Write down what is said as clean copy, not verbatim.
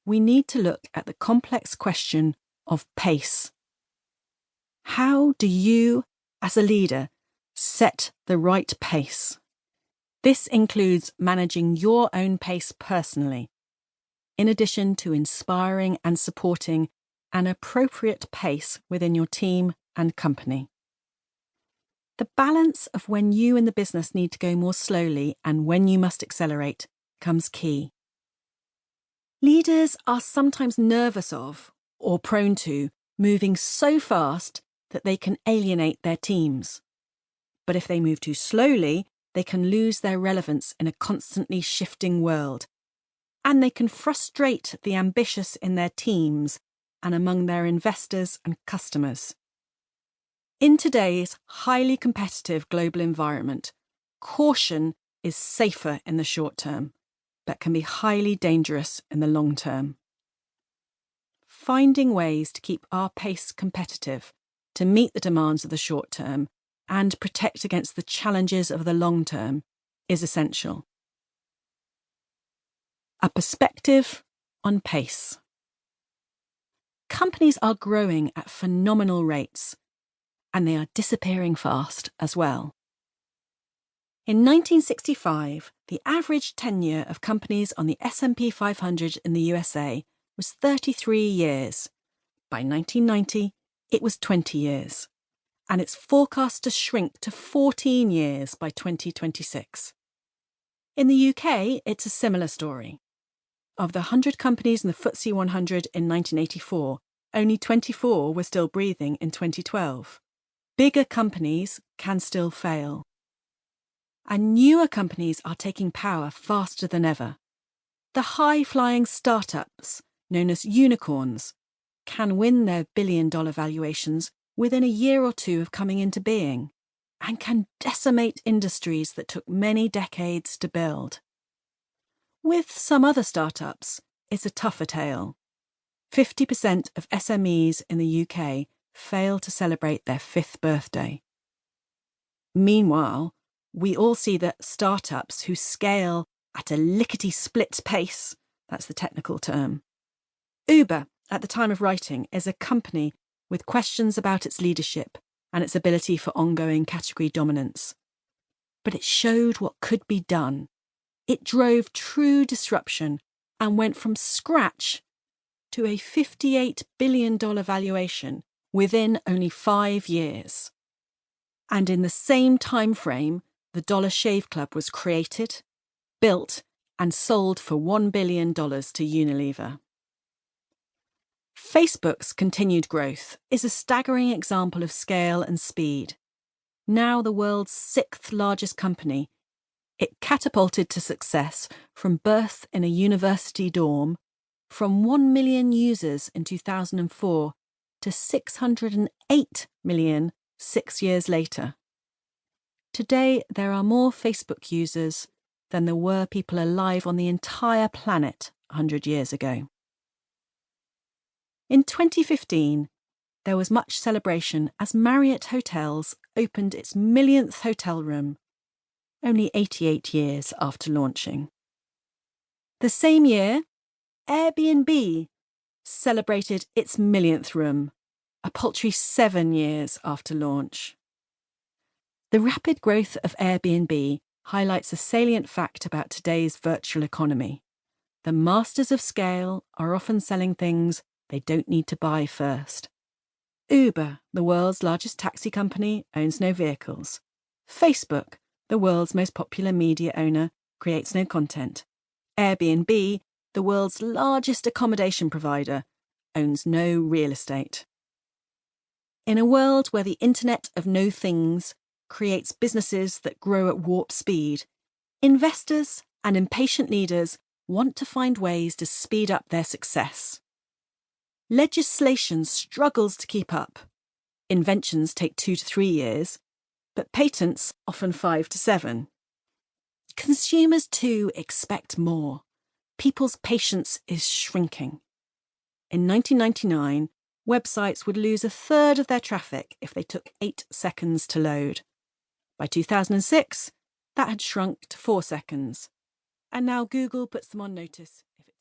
we need to look at the complex question of pace. How do you, as a leader, set the right pace? This includes managing your own pace personally, in addition to inspiring and supporting an appropriate pace within your team and company. The balance of when you and the business need to go more slowly and when you must accelerate comes key. Leaders are sometimes nervous of, or prone to, moving so fast that they can alienate their teams. But if they move too slowly, they can lose their relevance in a constantly shifting world. And they can frustrate the ambitious in their teams and among their investors and customers. In today's highly competitive global environment, caution is safer in the short term, but can be highly dangerous in the long term. Finding ways to keep our pace competitive, to meet the demands of the short term, and protect against the challenges of the long term is essential. A perspective on pace. Companies are growing at phenomenal rates, and they are disappearing fast as well. In 1965, the average tenure of companies on the S&P 500 in the USA was 33 years. By 1990, it was 20 years, and it's forecast to shrink to 14 years by 2026. In the UK, it's a similar story. Of the 100 companies in the FTSE 100 in 1984, only 24 were still breathing in 2012. Bigger companies can still fail. And newer companies are taking power faster than ever. The high-flying startups, known as unicorns, can win their billion-dollar valuations within a year or two of coming into being, and can decimate industries that took many decades to build. With some other startups, it's a tougher tale. 50% of SMEs in the UK fail to celebrate their 5th birthday. Meanwhile, we all see that startups who scale at a lickety-split pace, that's the technical term. Uber, at the time of writing, is a company with questions about its leadership and its ability for ongoing category dominance. But it showed what could be done. It drove true disruption and went from scratch to a $58 billion valuation within only 5 years. And in the same time frame, the Dollar Shave Club was created, built, and sold for $1 billion to Unilever. Facebook's continued growth is a staggering example of scale and speed. Now the world's 6th largest company, it catapulted to success from birth in a university dorm, from 1 million users in 2004 to 608 million 6 years later. Today, there are more Facebook users than there were people alive on the entire planet 100 years ago. In 2015, there was much celebration as Marriott Hotels opened its 1,000,000th hotel room, only 88 years after launching. The same year, Airbnb celebrated its 1,000,000th room, a paltry 7 years after launch. The rapid growth of Airbnb highlights a salient fact about today's virtual economy. The masters of scale are often selling things they don't need to buy first. Uber, the world's largest taxi company, owns no vehicles. Facebook, the world's most popular media owner, creates no content. Airbnb, the world's largest accommodation provider, owns no real estate. In a world where the Internet of No Things creates businesses that grow at warp speed, investors and impatient leaders want to find ways to speed up their success. Legislation struggles to keep up. Inventions take 2 to 3 years, but patents often 5 to 7. Consumers too expect more. People's patience is shrinking. In 1999, websites would lose 1/3 of their traffic if they took 8 seconds to load. By 2006, that had shrunk to 4 seconds. And now Google puts them on notice.